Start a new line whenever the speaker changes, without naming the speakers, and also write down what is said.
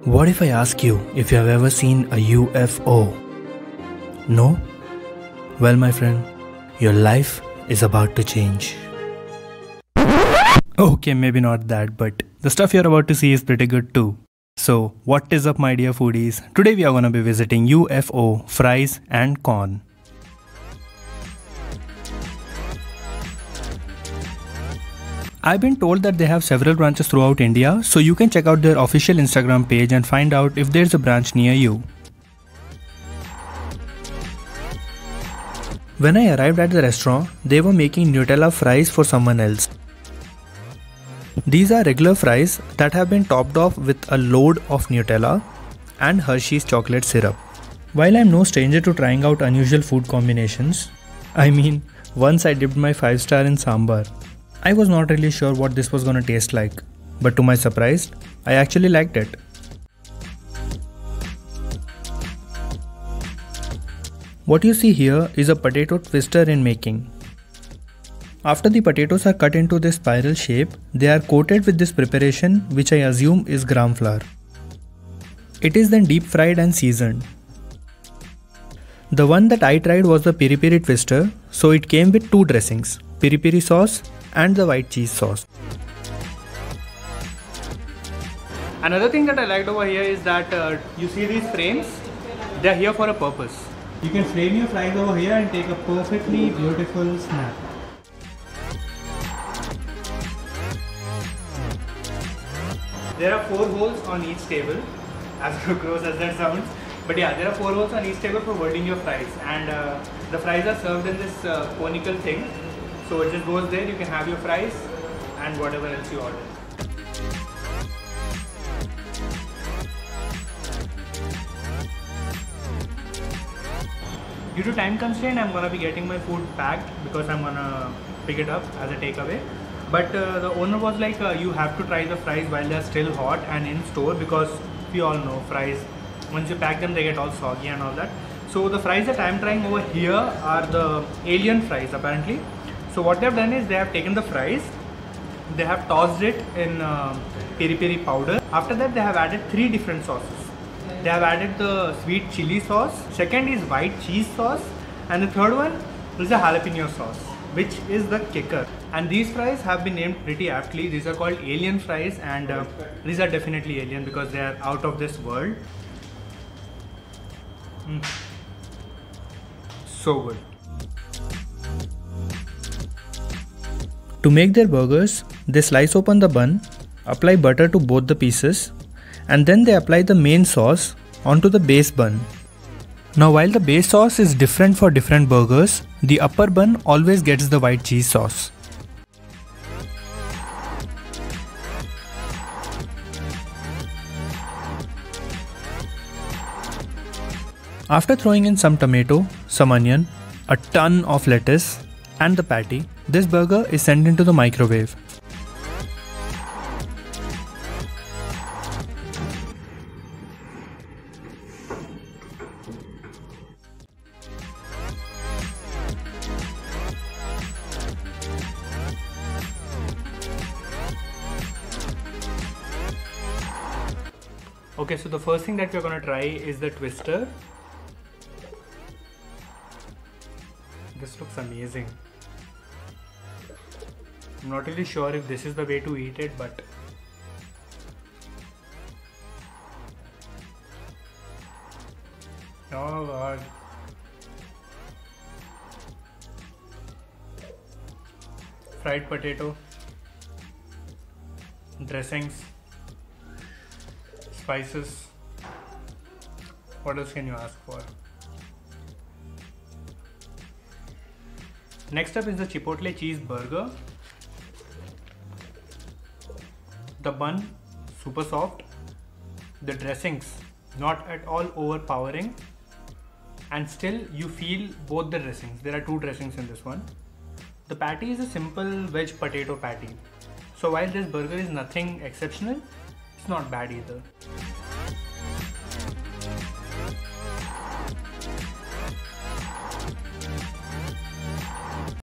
What if I ask you if you have ever seen a UFO? No? Well, my friend, your life is about to change. Okay, maybe not that, but the stuff you're about to see is pretty good too. So, what is up, my dear foodies? Today we are gonna be visiting UFO, fries and corn. I've been told that they have several branches throughout India, so you can check out their official Instagram page and find out if there's a branch near you. When I arrived at the restaurant, they were making Nutella fries for someone else. These are regular fries that have been topped off with a load of Nutella and Hershey's chocolate syrup. While I'm no stranger to trying out unusual food combinations, once I dipped my 5-star in sambar. I was not really sure what this was gonna taste like, but to my surprise, I actually liked it. What you see here is a potato twister in making. After the potatoes are cut into this spiral shape, they are coated with this preparation which I assume is gram flour. It is then deep fried and seasoned. The one that I tried was the piri piri twister, so it came with two dressings, piri piri sauce and the white cheese sauce. Another thing that I liked over here is that you see these frames, they are here for a purpose. You can frame your fries over here and take a perfectly beautiful snap. There are 4 holes on each table, as gross as that sounds. But yeah, there are 4 holes on each table for holding your fries, and the fries are served in this conical thing. So it just goes there, you can have your fries and whatever else you order. Due to time constraint, I'm gonna be getting my food packed because I'm gonna pick it up as a takeaway. But the owner was like, you have to try the fries while they're still hot and in store, because we all know fries, once you pack them, they get all soggy and all that. So the fries that I'm trying over here are the alien fries apparently. So what they have done is they have taken the fries, they have tossed it in piri piri powder. After that, they have added 3 different sauces. They have added the sweet chili sauce, second is white cheese sauce, and the third one is the jalapeno sauce, which is the kicker. And these fries have been named pretty aptly. These are called alien fries, and these are definitely alien because they are out of this world. So good. To make their burgers, they slice open the bun, apply butter to both the pieces, and then they apply the main sauce onto the base bun. Now while the base sauce is different for different burgers, the upper bun always gets the white cheese sauce. After throwing in some tomato, some onion, a ton of lettuce, and the patty, this burger is sent into the microwave. Okay, so the first thing that we're gonna try is the twister. This looks amazing. I'm not really sure if this is the way to eat it, but oh god. Fried potato, dressings, spices. What else can you ask for? Next up is the chipotle cheeseburger. The bun, super soft. The dressings, not at all overpowering. And still you feel both the dressings. There are 2 dressings in this one. The patty is a simple veg potato patty. So while this burger is nothing exceptional, it's not bad either.